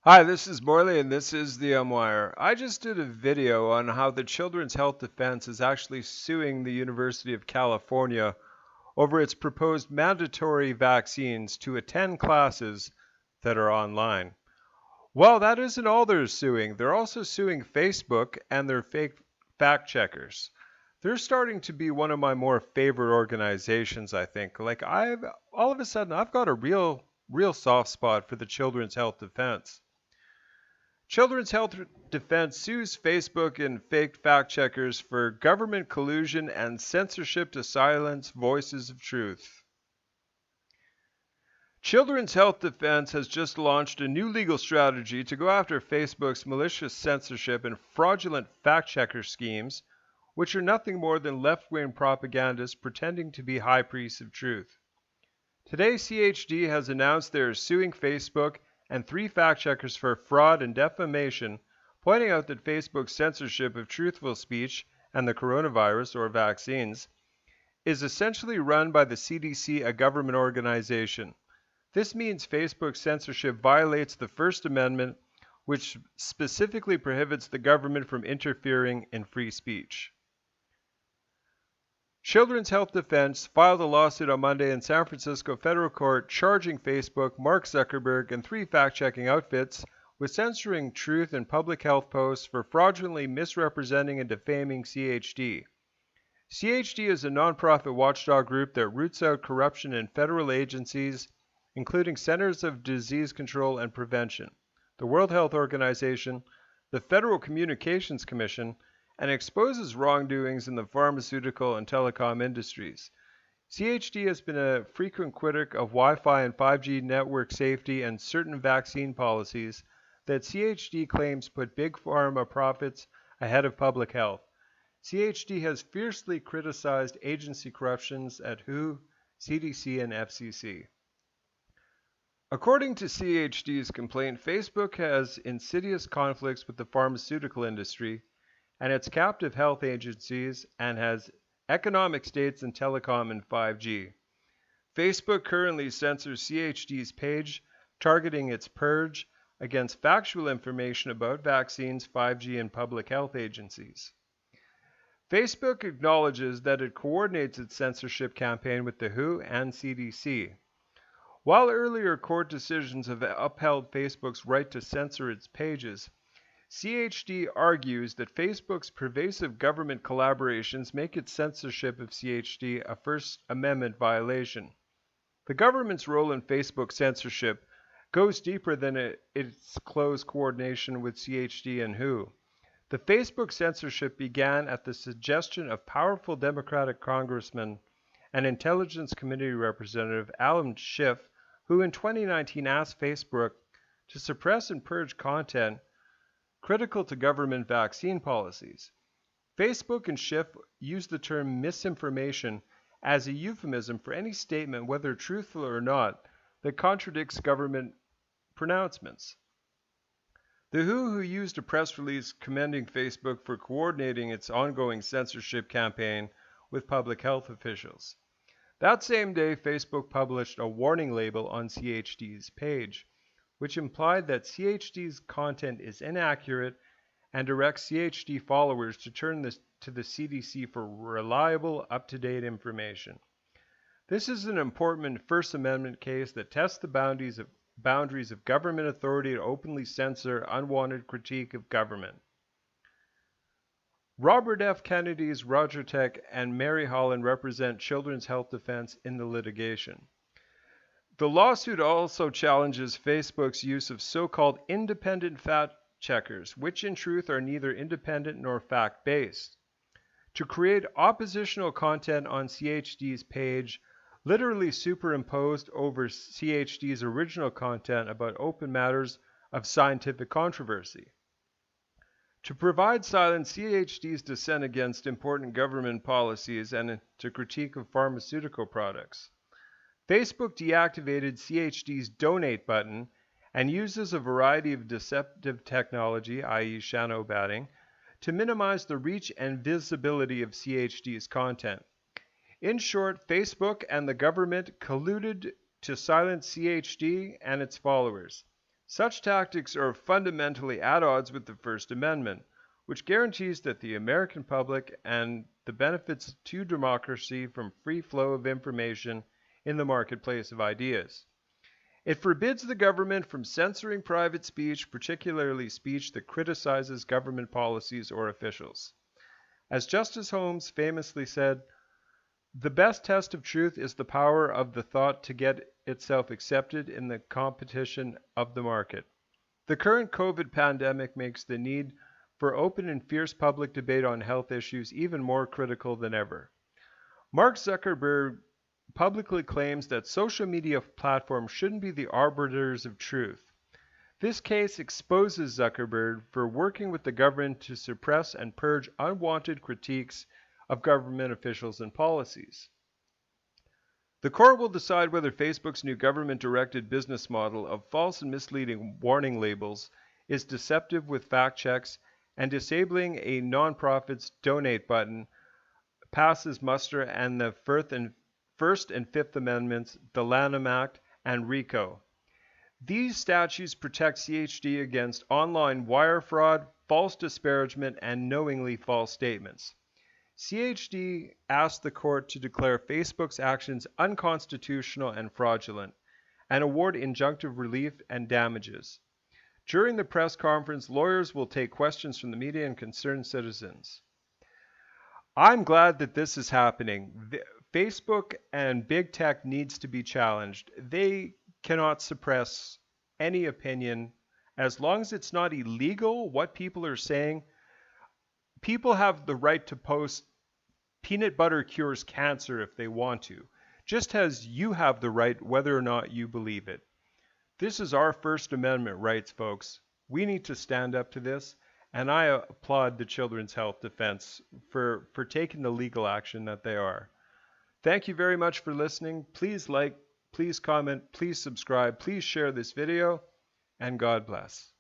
Hi, this is Morley and this is the Umwire. I just did a video on how the Children's Health Defense is actually suing the University of California over its proposed mandatory vaccines to attend classes that are online. Well, that isn't all they're suing. They're also suing Facebook and their fake fact checkers. They're starting to be one of my more favorite organizations, I think. Like I've all of a sudden I've got a real soft spot for the Children's Health Defense. Children's Health Defense sues Facebook and fake fact checkers for government collusion and censorship to silence voices of truth. Children's Health Defense has just launched a new legal strategy to go after Facebook's malicious censorship and fraudulent fact checker schemes, which are nothing more than left wing propagandists pretending to be high priests of truth. Today, CHD has announced they are suing Facebook and three fact checkers for fraud and defamation, pointing out that Facebook's censorship of truthful speech and the coronavirus or vaccines is essentially run by the CDC, a government organization. This means Facebook's censorship violates the First Amendment, which specifically prohibits the government from interfering in free speech. Children's Health Defense filed a lawsuit on Monday in San Francisco federal court charging Facebook, Mark Zuckerberg, and three fact-checking outfits with censoring truth and public health posts for fraudulently misrepresenting and defaming CHD. CHD is a nonprofit watchdog group that roots out corruption in federal agencies, including Centers of Disease Control and Prevention, the World Health Organization, the Federal Communications Commission, and exposes wrongdoings in the pharmaceutical and telecom industries. CHD has been a frequent critic of Wi-Fi and 5G network safety and certain vaccine policies that CHD claims put big pharma profits ahead of public health. CHD has fiercely criticized agency corruptions at WHO, CDC, and FCC. According to CHD's complaint, Facebook has insidious conflicts with the pharmaceutical industry and its captive health agencies and has economic stakes in telecom and 5G. Facebook currently censors CHD's page, targeting its purge against factual information about vaccines, 5G, and public health agencies. Facebook acknowledges that it coordinates its censorship campaign with the WHO and CDC. While earlier court decisions have upheld Facebook's right to censor its pages, CHD argues that Facebook's pervasive government collaborations make its censorship of CHD a First Amendment violation. The government's role in Facebook censorship goes deeper than its close coordination with CHD and WHO. The Facebook censorship began at the suggestion of powerful Democratic Congressman and Intelligence Committee Representative Adam Schiff, who in 2019 asked Facebook to suppress and purge content critical to government vaccine policies. Facebook and Schiff use the term misinformation as a euphemism for any statement, whether truthful or not, that contradicts government pronouncements. The WHO used a press release commending Facebook for coordinating its ongoing censorship campaign with public health officials. That same day, Facebook published a warning label on CHD's page, which implied that CHD's content is inaccurate and directs CHD followers to turn to the CDC for reliable, up-to-date information. This is an important First Amendment case that tests the boundaries of government authority to openly censor unwanted critique of government. Robert F. Kennedy's Roger Tech and Mary Holland represent Children's Health Defense in the litigation. The lawsuit also challenges Facebook's use of so-called independent fact checkers, which in truth are neither independent nor fact-based, to create oppositional content on CHD's page, literally superimposed over CHD's original content about open matters of scientific controversy. To provide silence, CHD's dissent against important government policies and to critique of pharmaceutical products. Facebook deactivated CHD's donate button and uses a variety of deceptive technology, i.e. shadow banning, to minimize the reach and visibility of CHD's content. In short, Facebook and the government colluded to silence CHD and its followers. Such tactics are fundamentally at odds with the First Amendment, which guarantees that the American public and the benefits to democracy from free flow of information in the marketplace of ideas. It forbids the government from censoring private speech, particularly speech that criticizes government policies or officials. As Justice Holmes famously said, the best test of truth is the power of the thought to get itself accepted in the competition of the market. The current COVID pandemic makes the need for open and fierce public debate on health issues even more critical than ever. Mark Zuckerberg publicly claims that social media platforms shouldn't be the arbiters of truth. This case exposes Zuckerberg for working with the government to suppress and purge unwanted critiques of government officials and policies. The court will decide whether Facebook's new government-directed business model of false and misleading warning labels is deceptive with fact checks, and disabling a nonprofit's donate button passes muster and the First and Fifth Amendments, the Lanham Act, and RICO. These statutes protect CHD against online wire fraud, false disparagement, and knowingly false statements. CHD asked the court to declare Facebook's actions unconstitutional and fraudulent, and award injunctive relief and damages. During the press conference, lawyers will take questions from the media and concerned citizens. I'm glad that this is happening. Facebook and big tech needs to be challenged. They cannot suppress any opinion as long as it's not illegal what people are saying. People have the right to post peanut butter cures cancer if they want to, just as you have the right whether or not you believe it. This is our First Amendment rights, folks. We need to stand up to this, and I applaud the Children's Health Defense for taking the legal action that they are. Thank you very much for listening. Please like, please comment, please subscribe, please share this video, and God bless.